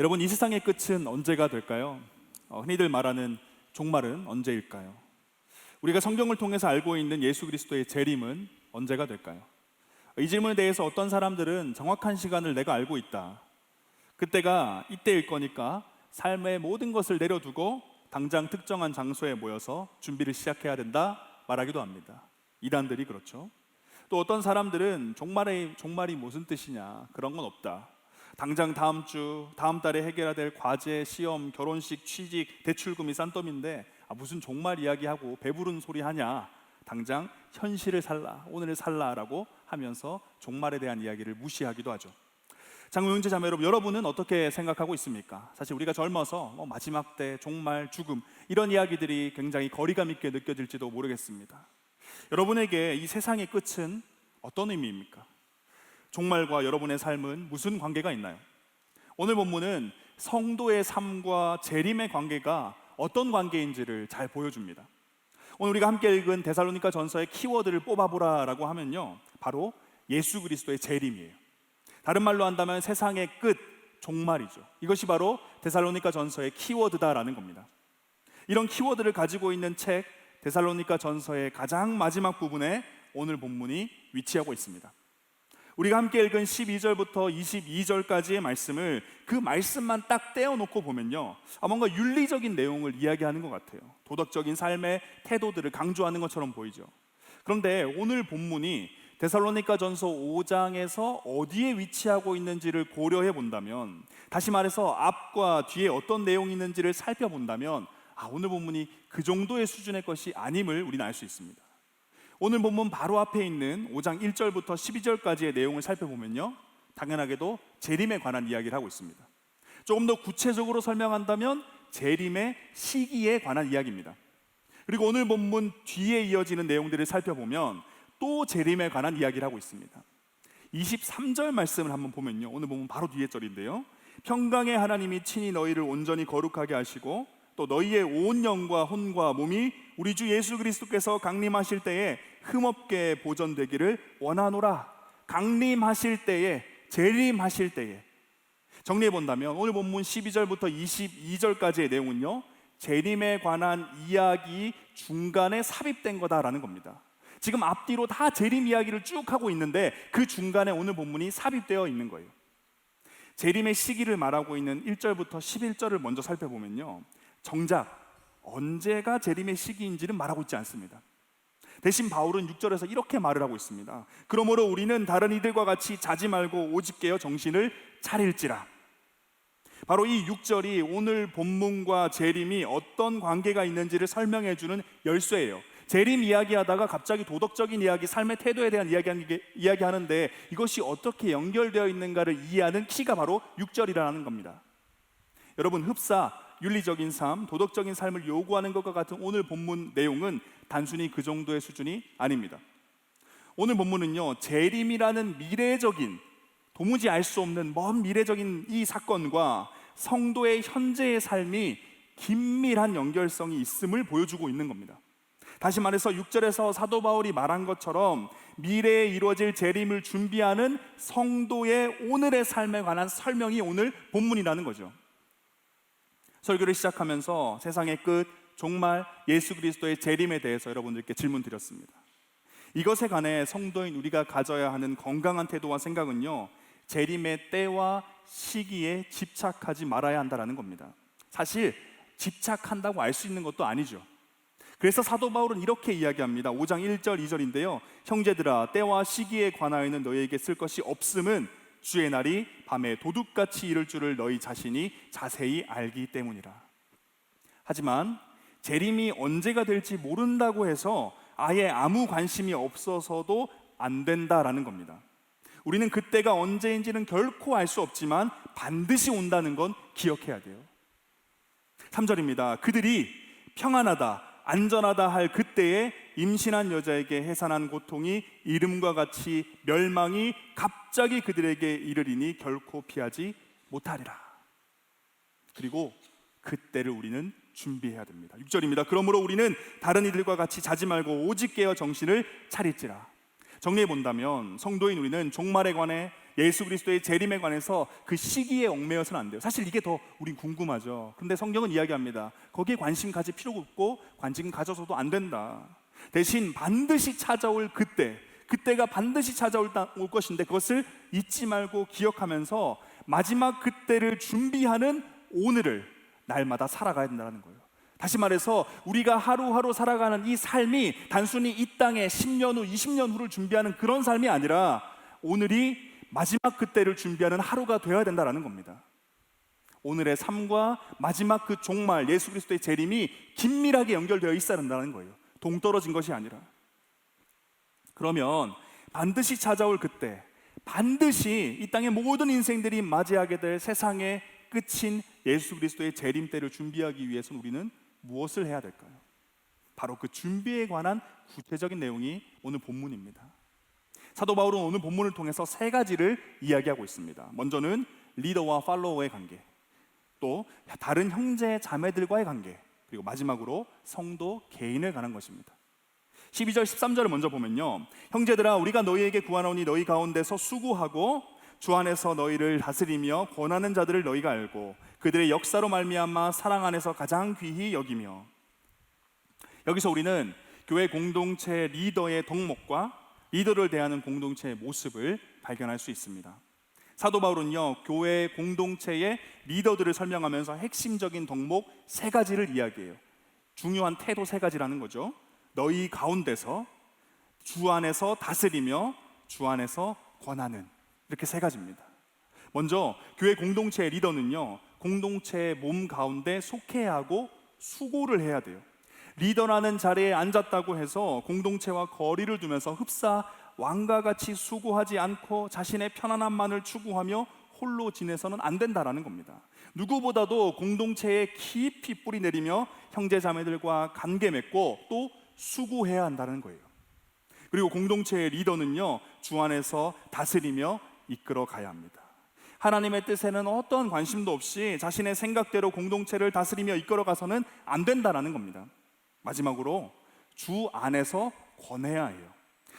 여러분, 이 세상의 끝은 언제가 될까요? 흔히들 말하는 종말은 언제일까요? 우리가 성경을 통해서 알고 있는 예수 그리스도의 재림은 언제가 될까요? 이 질문에 대해서 어떤 사람들은 정확한 시간을 내가 알고 있다, 그때가 이때일 거니까 삶의 모든 것을 내려두고 당장 특정한 장소에 모여서 준비를 시작해야 된다 말하기도 합니다. 이단들이 그렇죠. 또 어떤 사람들은 종말이 무슨 뜻이냐, 그런 건 없다, 당장 다음 주, 다음 달에 해결해야 될 과제, 시험, 결혼식, 취직, 대출금이 싼돈인데 무슨 종말 이야기하고 배부른 소리 하냐, 당장 현실을 살라, 오늘을 살라라고 하면서 종말에 대한 이야기를 무시하기도 하죠. 장로 형제 자매 여러분, 여러분은 어떻게 생각하고 있습니까? 사실 우리가 젊어서 마지막 때, 종말, 죽음 이런 이야기들이 굉장히 거리감 있게 느껴질지도 모르겠습니다. 여러분에게 이 세상의 끝은 어떤 의미입니까? 종말과 여러분의 삶은 무슨 관계가 있나요? 오늘 본문은 성도의 삶과 재림의 관계가 어떤 관계인지를 잘 보여줍니다. 오늘 우리가 함께 읽은 데살로니가 전서의 키워드를 뽑아보라라고 하면요, 바로 예수 그리스도의 재림이에요. 다른 말로 한다면 세상의 끝, 종말이죠. 이것이 바로 데살로니가 전서의 키워드다라는 겁니다. 이런 키워드를 가지고 있는 책 데살로니가 전서의 가장 마지막 부분에 오늘 본문이 위치하고 있습니다. 우리가 함께 읽은 12절부터 22절까지의 말씀을, 그 말씀만 딱 떼어놓고 보면요, 뭔가 윤리적인 내용을 이야기하는 것 같아요. 도덕적인 삶의 태도들을 강조하는 것처럼 보이죠. 그런데 오늘 본문이 데살로니가 전서 5장에서 어디에 위치하고 있는지를 고려해 본다면, 다시 말해서 앞과 뒤에 어떤 내용이 있는지를 살펴본다면 오늘 본문이 그 정도의 수준의 것이 아님을 우리는 알 수 있습니다. 오늘 본문 바로 앞에 있는 5장 1절부터 12절까지의 내용을 살펴보면요, 당연하게도 재림에 관한 이야기를 하고 있습니다. 조금 더 구체적으로 설명한다면 재림의 시기에 관한 이야기입니다. 그리고 오늘 본문 뒤에 이어지는 내용들을 살펴보면 또 재림에 관한 이야기를 하고 있습니다. 23절 말씀을 한번 보면요, 오늘 본문 바로 뒤에 절인데요, 평강의 하나님이 친히 너희를 온전히 거룩하게 하시고 또 너희의 온 영과 혼과 몸이 우리 주 예수 그리스도께서 강림하실 때에 흠없게 보존되기를 원하노라. 강림하실 때에, 재림하실 때에. 정리해 본다면 오늘 본문 12절부터 22절까지의 내용은요, 재림에 관한 이야기 중간에 삽입된 거다라는 겁니다. 지금 앞뒤로 다 재림 이야기를 쭉 하고 있는데 그 중간에 오늘 본문이 삽입되어 있는 거예요. 재림의 시기를 말하고 있는 1절부터 11절을 먼저 살펴보면요, 정작 언제가 재림의 시기인지는 말하고 있지 않습니다. 대신 바울은 6절에서 이렇게 말을 하고 있습니다. 그러므로 우리는 다른 이들과 같이 자지 말고 오직 깨어 정신을 차릴지라. 바로 이 6절이 오늘 본문과 재림이 어떤 관계가 있는지를 설명해 주는 열쇠예요. 재림 이야기하다가 갑자기 도덕적인 이야기, 삶의 태도에 대한 이야기하는데 이것이 어떻게 연결되어 있는가를 이해하는 키가 바로 6절이라는 겁니다. 여러분, 흡사, 윤리적인 삶, 도덕적인 삶을 요구하는 것과 같은 오늘 본문 내용은 단순히 그 정도의 수준이 아닙니다. 오늘 본문은요, 재림이라는 미래적인, 도무지 알 수 없는 먼 미래적인 이 사건과 성도의 현재의 삶이 긴밀한 연결성이 있음을 보여주고 있는 겁니다. 다시 말해서 6절에서 사도 바울이 말한 것처럼 미래에 이루어질 재림을 준비하는 성도의 오늘의 삶에 관한 설명이 오늘 본문이라는 거죠. 설교를 시작하면서 세상의 끝, 종말, 예수 그리스도의 재림에 대해서 여러분들께 질문 드렸습니다. 이것에 관해 성도인 우리가 가져야 하는 건강한 태도와 생각은요, 재림의 때와 시기에 집착하지 말아야 한다는 겁니다. 사실 집착한다고 알 수 있는 것도 아니죠. 그래서 사도 바울은 이렇게 이야기합니다. 5장 1절 2절인데요, 형제들아, 때와 시기에 관하여는 너희에게 쓸 것이 없음은 주의 날이 밤에 도둑같이 이를 줄을 너희 자신이 자세히 알기 때문이라. 하지만 재림이 언제가 될지 모른다고 해서 아예 아무 관심이 없어서도 안 된다라는 겁니다. 우리는 그때가 언제인지는 결코 알 수 없지만 반드시 온다는 건 기억해야 돼요. 3절입니다. 그들이 평안하다, 안전하다 할 그때에 임신한 여자에게 해산한 고통이 이름과 같이 멸망이 갑자기 그들에게 이르리니 결코 피하지 못하리라. 그리고 그때를 우리는 준비해야 됩니다. 6절입니다. 그러므로 우리는 다른 이들과 같이 자지 말고 오직 깨어 정신을 차릴지라. 정리해 본다면 성도인 우리는 종말에 관해, 예수 그리스도의 재림에 관해서 그 시기에 얽매여서는 안 돼요. 사실 이게 더 우린 궁금하죠. 그런데 성경은 이야기합니다. 거기에 관심 가질 필요가 없고 관심 가져서도 안 된다. 대신 반드시 찾아올 그때가 반드시 찾아올 것인데 그것을 잊지 말고 기억하면서 마지막 그때를 준비하는 오늘을 날마다 살아가야 된다는 거예요. 다시 말해서 우리가 하루하루 살아가는 이 삶이 단순히 이 땅에 10년 후, 20년 후를 준비하는 그런 삶이 아니라 오늘이 마지막 그때를 준비하는 하루가 되어야 된다는 겁니다. 오늘의 삶과 마지막 그 종말 예수 그리스도의 재림이 긴밀하게 연결되어 있어야 된다는 거예요. 동떨어진 것이 아니라. 그러면 반드시 찾아올 그때, 반드시 이 땅의 모든 인생들이 맞이하게 될 세상의 끝인 예수 그리스도의 재림 때를 준비하기 위해서는 우리는 무엇을 해야 될까요? 바로 그 준비에 관한 구체적인 내용이 오늘 본문입니다. 사도 바울은 오늘 본문을 통해서 세 가지를 이야기하고 있습니다. 먼저는 리더와 팔로워의 관계, 또 다른 형제 자매들과의 관계, 그리고 마지막으로 성도 개인에 관한 것입니다. 12절 13절을 먼저 보면요, 형제들아 우리가 너희에게 구하노니 너희 가운데서 수고하고 주 안에서 너희를 다스리며 권하는 자들을 너희가 알고 그들의 역사로 말미암아 사랑 안에서 가장 귀히 여기며. 여기서 우리는 교회 공동체 리더의 덕목과 리더를 대하는 공동체의 모습을 발견할 수 있습니다. 사도 바울은요, 교회 공동체의 리더들을 설명하면서 핵심적인 덕목 세 가지를 이야기해요. 중요한 태도 세 가지라는 거죠. 너희 가운데서, 주 안에서 다스리며, 주 안에서 권하는, 이렇게 세 가지입니다. 먼저 교회 공동체의 리더는요, 공동체의 몸 가운데 속해야 하고 수고를 해야 돼요. 리더라는 자리에 앉았다고 해서 공동체와 거리를 두면서 흡사 왕과 같이 수고하지 않고 자신의 편안함만을 추구하며 홀로 지내서는 안 된다라는 겁니다. 누구보다도 공동체에 깊이 뿌리 내리며 형제 자매들과 관계 맺고 또 수고해야 한다는 거예요. 그리고 공동체의 리더는요, 주 안에서 다스리며 이끌어 가야 합니다. 하나님의 뜻에는 어떤 관심도 없이 자신의 생각대로 공동체를 다스리며 이끌어 가서는 안 된다라는 겁니다. 마지막으로 주 안에서 권해야 해요.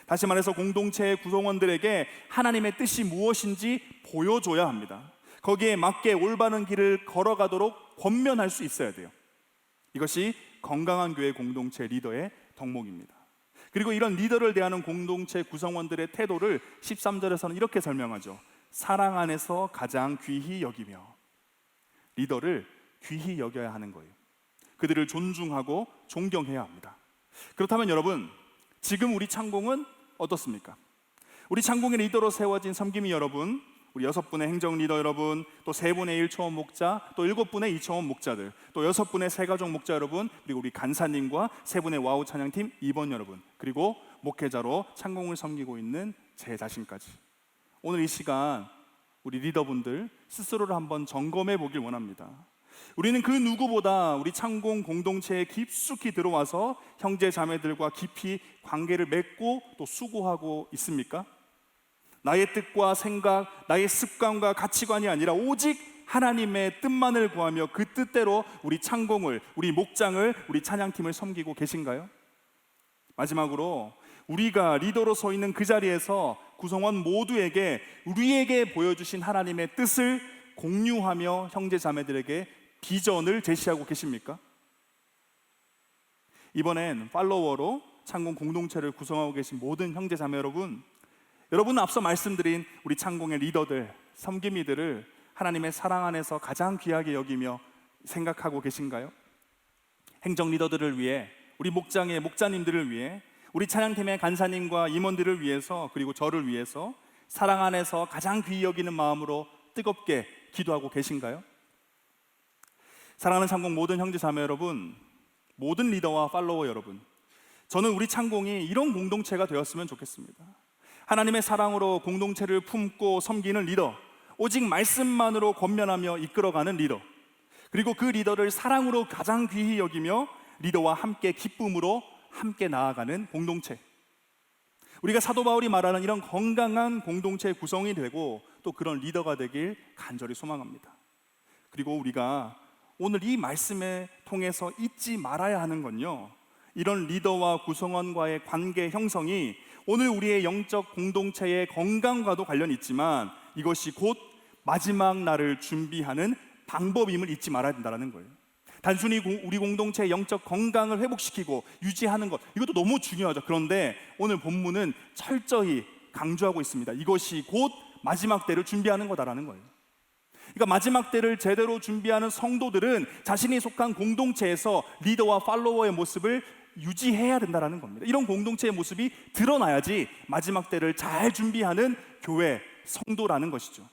다시 말해서 공동체의 구성원들에게 하나님의 뜻이 무엇인지 보여줘야 합니다. 거기에 맞게 올바른 길을 걸어가도록 권면할 수 있어야 돼요. 이것이 건강한 교회 공동체 리더의 덕목입니다. 그리고 이런 리더를 대하는 공동체 구성원들의 태도를 13절에서는 이렇게 설명하죠. 사랑 안에서 가장 귀히 여기며. 리더를 귀히 여겨야 하는 거예요. 그들을 존중하고 존경해야 합니다. 그렇다면 여러분, 지금 우리 창공은 어떻습니까? 우리 창공의 리더로 세워진 섬김이 여러분, 우리 6분의 행정 리더 여러분, 또 3분의 1초원 목자, 또 7분의 2초원 목자들, 또 6분의 세가족 목자 여러분, 그리고 우리 간사님과 3분의 와우 찬양팀 2번 여러분, 그리고 목회자로 창공을 섬기고 있는 제 자신까지, 오늘 이 시간 우리 리더분들 스스로를 한번 점검해 보길 원합니다. 우리는 그 누구보다 우리 창공 공동체에 깊숙이 들어와서 형제 자매들과 깊이 관계를 맺고 또 수고하고 있습니까? 나의 뜻과 생각, 나의 습관과 가치관이 아니라 오직 하나님의 뜻만을 구하며 그 뜻대로 우리 창공을, 우리 목장을, 우리 찬양팀을 섬기고 계신가요? 마지막으로 우리가 리더로 서 있는 그 자리에서 구성원 모두에게 우리에게 보여주신 하나님의 뜻을 공유하며 형제 자매들에게 비전을 제시하고 계십니까? 이번엔 팔로워로 창공 공동체를 구성하고 계신 모든 형제 자매 여러분, 여러분은 앞서 말씀드린 우리 창공의 리더들, 섬김이들을 하나님의 사랑 안에서 가장 귀하게 여기며 생각하고 계신가요? 행정 리더들을 위해, 우리 목장의 목자님들을 위해, 우리 찬양팀의 간사님과 임원들을 위해서, 그리고 저를 위해서 사랑 안에서 가장 귀히 여기는 마음으로 뜨겁게 기도하고 계신가요? 사랑하는 창공 모든 형제 자매 여러분, 모든 리더와 팔로워 여러분, 저는 우리 창공이 이런 공동체가 되었으면 좋겠습니다. 하나님의 사랑으로 공동체를 품고 섬기는 리더, 오직 말씀만으로 권면하며 이끌어가는 리더, 그리고 그 리더를 사랑으로 가장 귀히 여기며 리더와 함께 기쁨으로 함께 나아가는 공동체. 우리가 사도 바울이 말하는 이런 건강한 공동체의 구성이 되고 또 그런 리더가 되길 간절히 소망합니다. 그리고 우리가 오늘 이 말씀을 통해서 잊지 말아야 하는 건요, 이런 리더와 구성원과의 관계 형성이 오늘 우리의 영적 공동체의 건강과도 관련이 있지만 이것이 곧 마지막 날을 준비하는 방법임을 잊지 말아야 된다는 거예요. 단순히 우리 공동체의 영적 건강을 회복시키고 유지하는 것, 이것도 너무 중요하죠. 그런데 오늘 본문은 철저히 강조하고 있습니다. 이것이 곧 마지막 때를 준비하는 거다라는 거예요. 그러니까 마지막 때를 제대로 준비하는 성도들은 자신이 속한 공동체에서 리더와 팔로워의 모습을 유지해야 된다는 겁니다. 이런 공동체의 모습이 드러나야지 마지막 때를 잘 준비하는 교회, 성도라는 것이죠.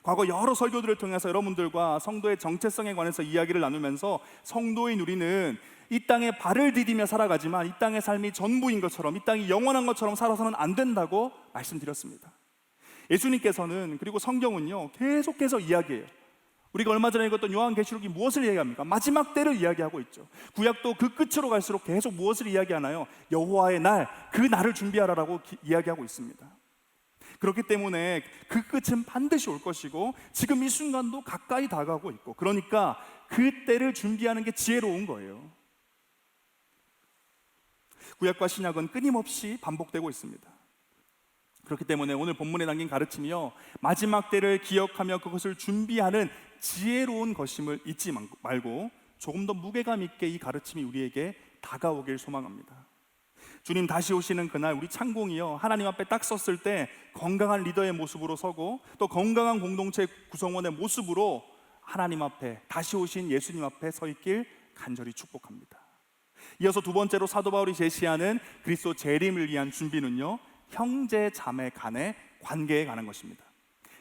과거 여러 설교들을 통해서 여러분들과 성도의 정체성에 관해서 이야기를 나누면서 성도인 우리는 이 땅에 발을 디디며 살아가지만 이 땅의 삶이 전부인 것처럼, 이 땅이 영원한 것처럼 살아서는 안 된다고 말씀드렸습니다. 예수님께서는, 그리고 성경은요, 계속해서 이야기해요. 우리가 얼마 전에 읽었던 요한계시록이 무엇을 이야기합니까? 마지막 때를 이야기하고 있죠. 구약도 그 끝으로 갈수록 계속 무엇을 이야기하나요? 여호와의 날, 그 날을 준비하라라고 이야기하고 있습니다. 그렇기 때문에 그 끝은 반드시 올 것이고 지금 이 순간도 가까이 다가오고 있고, 그러니까 그 때를 준비하는 게 지혜로운 거예요. 구약과 신약은 끊임없이 반복되고 있습니다. 그렇기 때문에 오늘 본문에 담긴 가르침이요, 마지막 때를 기억하며 그것을 준비하는 지혜로운 것임을 잊지 말고 조금 더 무게감 있게 이 가르침이 우리에게 다가오길 소망합니다. 주님 다시 오시는 그날 우리 창공이요, 하나님 앞에 딱 섰을 때 건강한 리더의 모습으로 서고 또 건강한 공동체 구성원의 모습으로 하나님 앞에, 다시 오신 예수님 앞에 서 있길 간절히 축복합니다. 이어서 두 번째로 사도 바울이 제시하는 그리스도 재림을 위한 준비는요, 형제 자매 간의 관계에 관한 것입니다.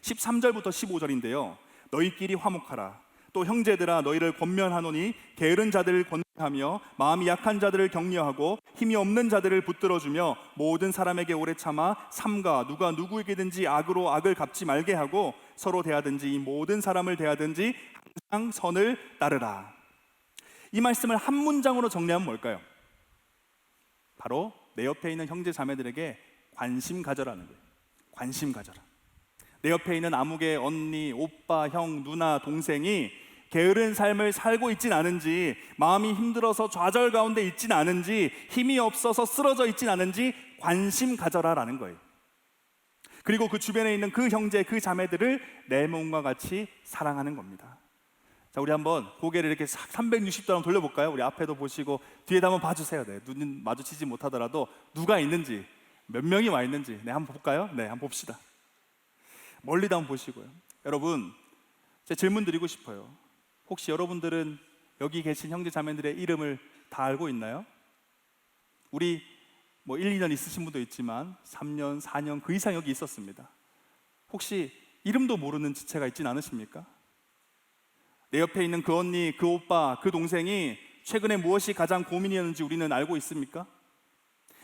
13절부터 15절인데요 너희끼리 화목하라. 또 형제들아 너희를 권면하노니 게으른 자들을 권면하며 마음이 약한 자들을 격려하고 힘이 없는 자들을 붙들어주며 모든 사람에게 오래 참아 삼가 누가 누구에게든지 악으로 악을 갚지 말게 하고 서로 대하든지 이 모든 사람을 대하든지 항상 선을 따르라. 이 말씀을 한 문장으로 정리하면 뭘까요? 바로 내 옆에 있는 형제 자매들에게 관심 가져라는 거예요. 관심 가져라. 내 옆에 있는 아무개 언니, 오빠, 형, 누나, 동생이 게으른 삶을 살고 있진 않은지, 마음이 힘들어서 좌절 가운데 있진 않은지, 힘이 없어서 쓰러져 있진 않은지 관심 가져라라는 거예요. 그리고 그 주변에 있는 그 형제, 그 자매들을 내 몸과 같이 사랑하는 겁니다. 자, 우리 한번 고개를 이렇게 360도 돌려볼까요? 우리 앞에도 보시고 뒤에도 한번 봐주세요. 네, 눈 마주치지 못하더라도 누가 있는지, 몇 명이 와 있는지 한번 볼까요? 네, 한번 봅시다. 멀리도 한번 보시고요. 여러분, 제가 질문 드리고 싶어요. 혹시 여러분들은 여기 계신 형제 자매들의 이름을 다 알고 있나요? 우리 1, 2년 있으신 분도 있지만 3년, 4년 그 이상 여기 있었습니다. 혹시 이름도 모르는 지체가 있진 않으십니까? 내 옆에 있는 그 언니, 그 오빠, 그 동생이 최근에 무엇이 가장 고민이었는지 우리는 알고 있습니까?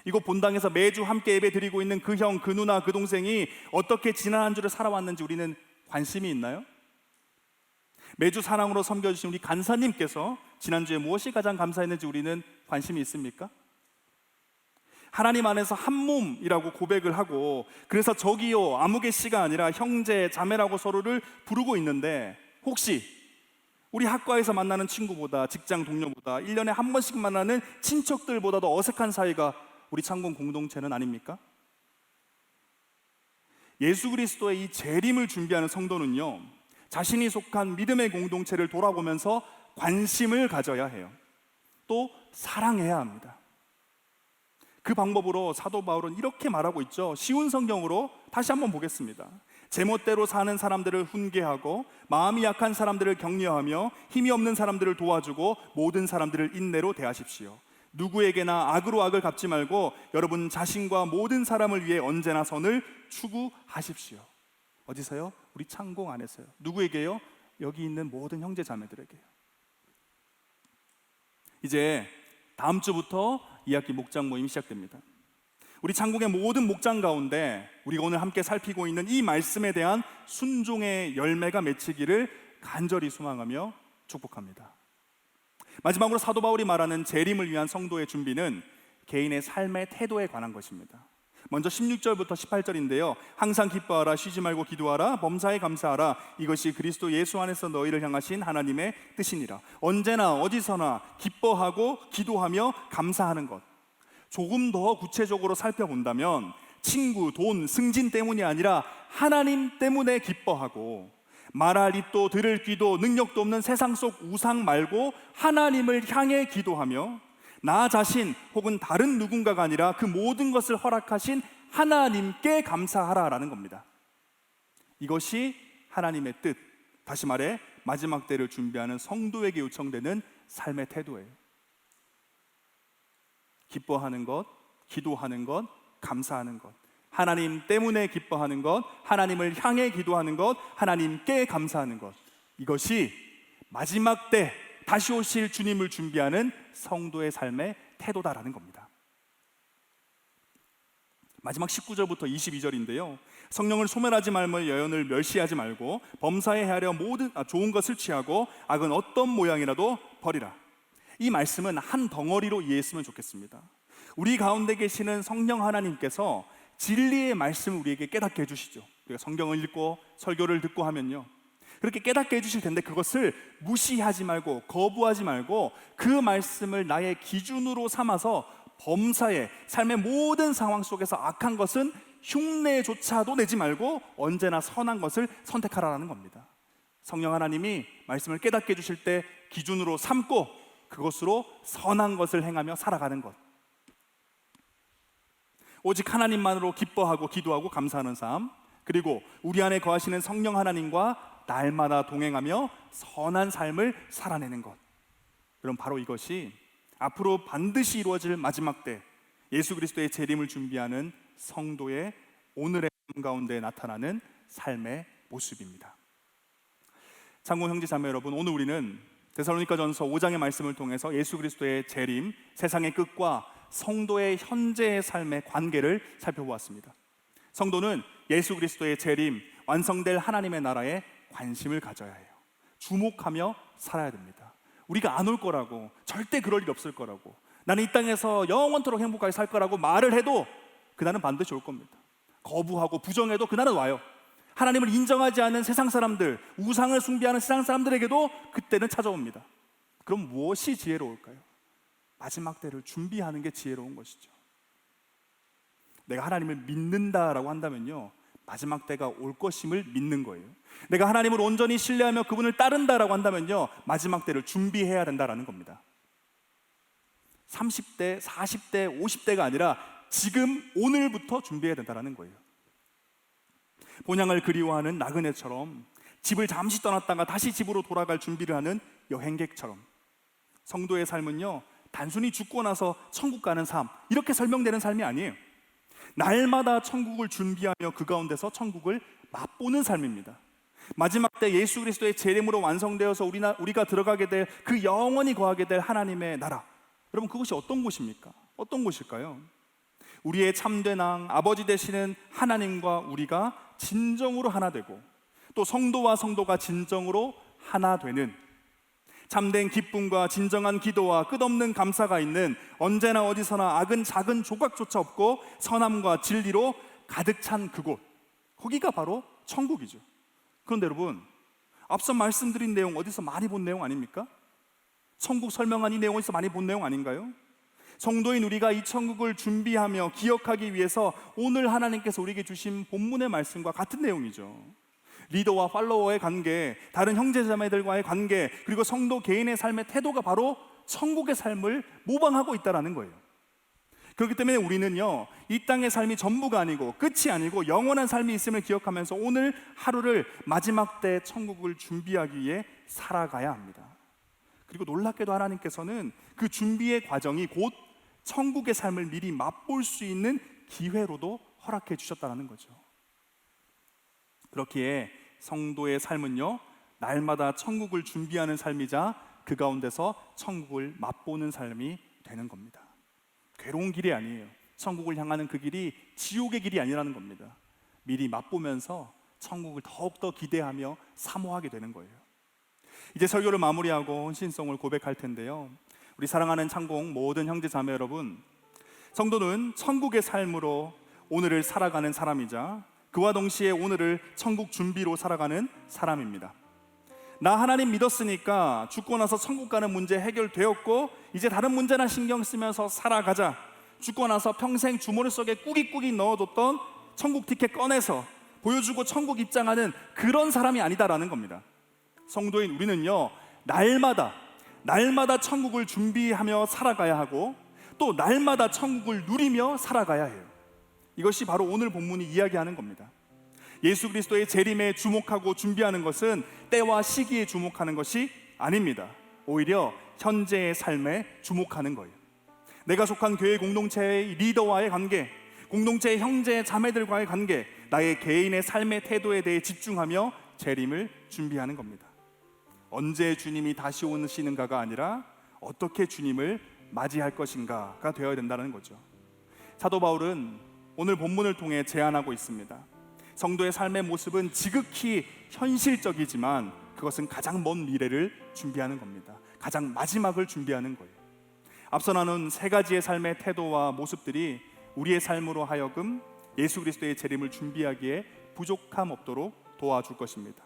이곳 본당에서 매주 함께 예배 드리고 있는 그 형, 그 누나, 그 동생이 어떻게 지난 한 주를 살아왔는지 우리는 관심이 있나요? 매주 사랑으로 섬겨주신 우리 간사님께서 지난주에 무엇이 가장 감사했는지 우리는 관심이 있습니까? 하나님 안에서 한 몸이라고 고백을 하고, 그래서 저기요 아무개 씨가 아니라 형제, 자매라고 서로를 부르고 있는데, 혹시 우리 학과에서 만나는 친구보다, 직장 동료보다, 1년에 한 번씩 만나는 친척들보다도 어색한 사이가 우리 창공 공동체는 아닙니까? 예수 그리스도의 이 재림을 준비하는 성도는요, 자신이 속한 믿음의 공동체를 돌아보면서 관심을 가져야 해요. 또 사랑해야 합니다. 그 방법으로 사도 바울은 이렇게 말하고 있죠. 쉬운 성경으로 다시 한번 보겠습니다. 제멋대로 사는 사람들을 훈계하고 마음이 약한 사람들을 격려하며 힘이 없는 사람들을 도와주고 모든 사람들을 인내로 대하십시오. 누구에게나 악으로 악을 갚지 말고 여러분 자신과 모든 사람을 위해 언제나 선을 추구하십시오. 어디서요? 우리 창공 안에서요. 누구에게요? 여기 있는 모든 형제 자매들에게요. 이제 다음 주부터 2학기 목장 모임이 시작됩니다. 우리 창공의 모든 목장 가운데 우리가 오늘 함께 살피고 있는 이 말씀에 대한 순종의 열매가 맺히기를 간절히 소망하며 축복합니다. 마지막으로 사도 바울이 말하는 재림을 위한 성도의 준비는 개인의 삶의 태도에 관한 것입니다. 먼저 16절부터 18절인데요 항상 기뻐하라, 쉬지 말고 기도하라, 범사에 감사하라, 이것이 그리스도 예수 안에서 너희를 향하신 하나님의 뜻이니라. 언제나 어디서나 기뻐하고 기도하며 감사하는 것. 조금 더 구체적으로 살펴본다면 친구, 돈, 승진 때문이 아니라 하나님 때문에 기뻐하고 말할 입도 들을 귀도 능력도 없는 세상 속 우상 말고 하나님을 향해 기도하며 나 자신 혹은 다른 누군가가 아니라 그 모든 것을 허락하신 하나님께 감사하라라는 겁니다. 이것이 하나님의 뜻, 다시 말해 마지막 때를 준비하는 성도에게 요청되는 삶의 태도예요. 기뻐하는 것, 기도하는 것, 감사하는 것, 하나님 때문에 기뻐하는 것, 하나님을 향해 기도하는 것, 하나님께 감사하는 것, 이것이 마지막 때 다시 오실 주님을 준비하는 성도의 삶의 태도다라는 겁니다. 마지막 19절부터 22절인데요 성령을 소멸하지 말며 여연을 멸시하지 말고 범사에 헤아려 모든 좋은 것을 취하고 악은 어떤 모양이라도 버리라. 이 말씀은 한 덩어리로 이해했으면 좋겠습니다. 우리 가운데 계시는 성령 하나님께서 진리의 말씀을 우리에게 깨닫게 해주시죠. 우리가 성경을 읽고 설교를 듣고 하면요 그렇게 깨닫게 해주실 텐데 그것을 무시하지 말고 거부하지 말고 그 말씀을 나의 기준으로 삼아서 범사에 삶의 모든 상황 속에서 악한 것은 흉내조차도 내지 말고 언제나 선한 것을 선택하라는 겁니다. 성령 하나님이 말씀을 깨닫게 해주실 때 기준으로 삼고 그것으로 선한 것을 행하며 살아가는 것, 오직 하나님만으로 기뻐하고 기도하고 감사하는 삶, 그리고 우리 안에 거하시는 성령 하나님과 날마다 동행하며 선한 삶을 살아내는 것. 그럼 바로 이것이 앞으로 반드시 이루어질 마지막 때 예수 그리스도의 재림을 준비하는 성도의 오늘의 삶 가운데 나타나는 삶의 모습입니다. 창공 형제 자매 여러분, 오늘 우리는 데살로니가전서 5장의 말씀을 통해서 예수 그리스도의 재림, 세상의 끝과 성도의 현재의 삶의 관계를 살펴보았습니다. 성도는 예수 그리스도의 재림, 완성될 하나님의 나라에 관심을 가져야 해요. 주목하며 살아야 됩니다. 우리가 안 올 거라고, 절대 그럴 일 없을 거라고, 나는 이 땅에서 영원토록 행복하게 살 거라고 말을 해도 그날은 반드시 올 겁니다. 거부하고 부정해도 그날은 와요. 하나님을 인정하지 않은 세상 사람들, 우상을 숭배하는 세상 사람들에게도 그때는 찾아옵니다. 그럼 무엇이 지혜로울까요? 마지막 때를 준비하는 게 지혜로운 것이죠. 내가 하나님을 믿는다라고 한다면요 마지막 때가 올 것임을 믿는 거예요. 내가 하나님을 온전히 신뢰하며 그분을 따른다라고 한다면요 마지막 때를 준비해야 된다라는 겁니다. 30대, 40대, 50대가 아니라 지금 오늘부터 준비해야 된다는 거예요. 본향을 그리워하는 나그네처럼 집을 잠시 떠났다가 다시 집으로 돌아갈 준비를 하는 여행객처럼 성도의 삶은요 단순히 죽고 나서 천국 가는 삶, 이렇게 설명되는 삶이 아니에요. 날마다 천국을 준비하며 그 가운데서 천국을 맛보는 삶입니다. 마지막 때 예수 그리스도의 재림으로 완성되어서 우리가 들어가게 될 그 영원히 거하게 될 하나님의 나라, 여러분 그것이 어떤 곳입니까? 어떤 곳일까요? 우리의 참된 왕, 아버지 되시는 하나님과 우리가 진정으로 하나 되고 또 성도와 성도가 진정으로 하나 되는 참된 기쁨과 진정한 기도와 끝없는 감사가 있는, 언제나 어디서나 악은 작은 조각조차 없고 선함과 진리로 가득 찬 그곳, 거기가 바로 천국이죠. 그런데 여러분, 앞서 말씀드린 내용 어디서 많이 본 내용 아닙니까? 천국 설명한 이 내용에서 많이 본 내용 아닌가요? 성도인 우리가 이 천국을 준비하며 기억하기 위해서 오늘 하나님께서 우리에게 주신 본문의 말씀과 같은 내용이죠. 리더와 팔로워의 관계, 다른 형제자매들과의 관계, 그리고 성도 개인의 삶의 태도가 바로 천국의 삶을 모방하고 있다는 거예요. 그렇기 때문에 우리는요 이 땅의 삶이 전부가 아니고 끝이 아니고 영원한 삶이 있음을 기억하면서 오늘 하루를 마지막 때 천국을 준비하기 위해 살아가야 합니다. 그리고 놀랍게도 하나님께서는 그 준비의 과정이 곧 천국의 삶을 미리 맛볼 수 있는 기회로도 허락해 주셨다는 거죠. 그렇기에 성도의 삶은요 날마다 천국을 준비하는 삶이자 그 가운데서 천국을 맛보는 삶이 되는 겁니다. 괴로운 길이 아니에요. 천국을 향하는 그 길이 지옥의 길이 아니라는 겁니다. 미리 맛보면서 천국을 더욱더 기대하며 사모하게 되는 거예요. 이제 설교를 마무리하고 헌신성을 고백할 텐데요, 우리 사랑하는 창공 모든 형제 자매 여러분, 성도는 천국의 삶으로 오늘을 살아가는 사람이자 그와 동시에 오늘을 천국 준비로 살아가는 사람입니다. 나 하나님 믿었으니까 죽고 나서 천국 가는 문제 해결되었고 이제 다른 문제나 신경 쓰면서 살아가자. 죽고 나서 평생 주머니 속에 꾸깃꾸깃 넣어뒀던 천국 티켓 꺼내서 보여주고 천국 입장하는 그런 사람이 아니다라는 겁니다. 성도인 우리는요, 날마다 천국을 준비하며 살아가야 하고 또 날마다 천국을 누리며 살아가야 해요. 이것이 바로 오늘 본문이 이야기하는 겁니다. 예수 그리스도의 재림에 주목하고 준비하는 것은 때와 시기에 주목하는 것이 아닙니다. 오히려 현재의 삶에 주목하는 거예요. 내가 속한 교회 공동체의 리더와의 관계, 공동체의 형제 자매들과의 관계, 나의 개인의 삶의 태도에 대해 집중하며 재림을 준비하는 겁니다. 언제 주님이 다시 오시는가가 아니라 어떻게 주님을 맞이할 것인가가 되어야 된다는 거죠. 사도 바울은 오늘 본문을 통해 제안하고 있습니다. 성도의 삶의 모습은 지극히 현실적이지만 그것은 가장 먼 미래를 준비하는 겁니다. 가장 마지막을 준비하는 거예요. 앞서 나눈 세 가지의 삶의 태도와 모습들이 우리의 삶으로 하여금 예수 그리스도의 재림을 준비하기에 부족함 없도록 도와줄 것입니다.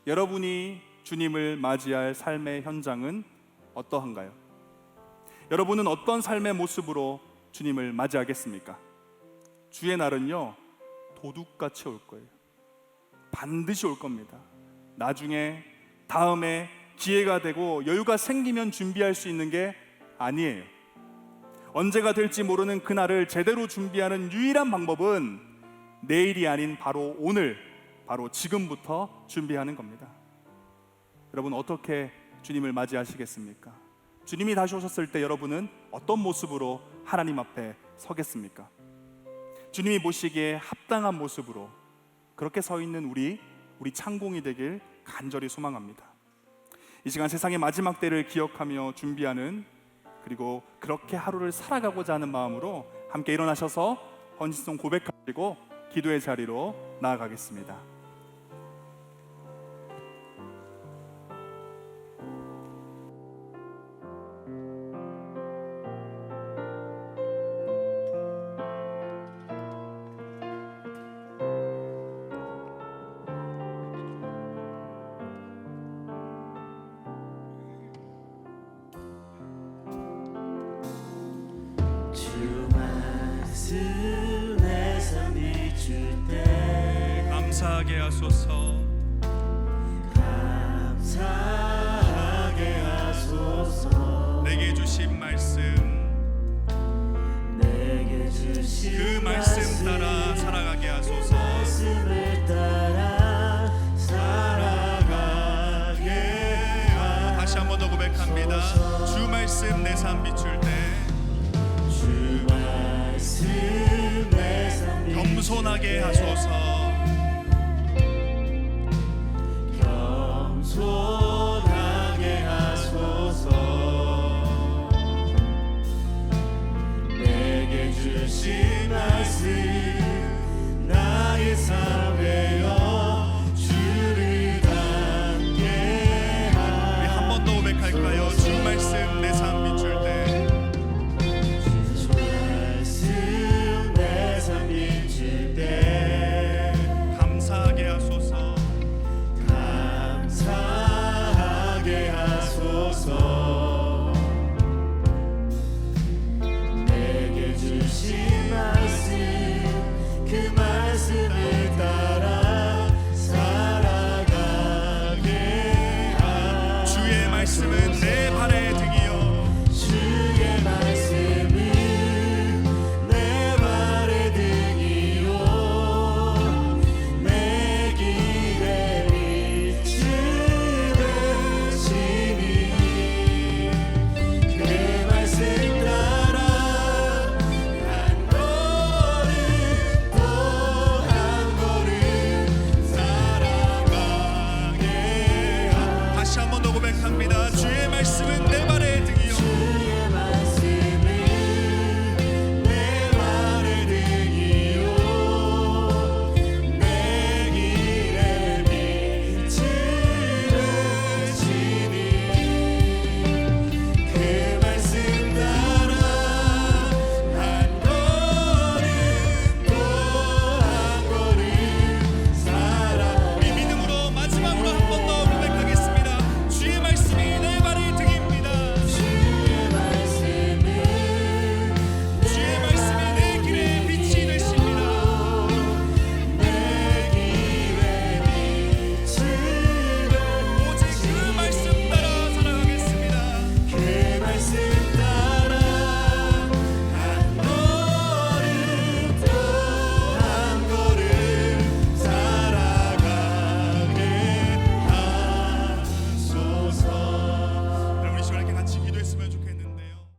여러분이 주님을 맞이할 삶의 현장은 어떠한가요? 여러분은 어떤 삶의 모습으로 주님을 맞이하겠습니까? 주의 날은요, 도둑같이 올 거예요. 반드시 올 겁니다. 나중에 다음에 기회가 되고 여유가 생기면 준비할 수 있는 게 아니에요. 언제가 될지 모르는 그날을 제대로 준비하는 유일한 방법은 내일이 아닌 바로 오늘, 바로 지금부터 준비하는 겁니다. 여러분, 어떻게 주님을 맞이하시겠습니까? 주님이 다시 오셨을 때 여러분은 어떤 모습으로 하나님 앞에 서겠습니까? 주님이 보시기에 합당한 모습으로 그렇게 서 있는 우리 창공이 되길 간절히 소망합니다. 이 시간 세상의 마지막 때를 기억하며 준비하는, 그리고 그렇게 하루를 살아가고자 하는 마음으로 함께 일어나셔서 헌신송 고백하시고 기도의 자리로 나아가겠습니다. 감사하게 하소서. 내게 주신 말씀, 그 말씀 따라 살아가게 하소서. 다시 한 번 더 고백합니다. 주 말씀 내 삶 비출 때 겸손하게 하소서.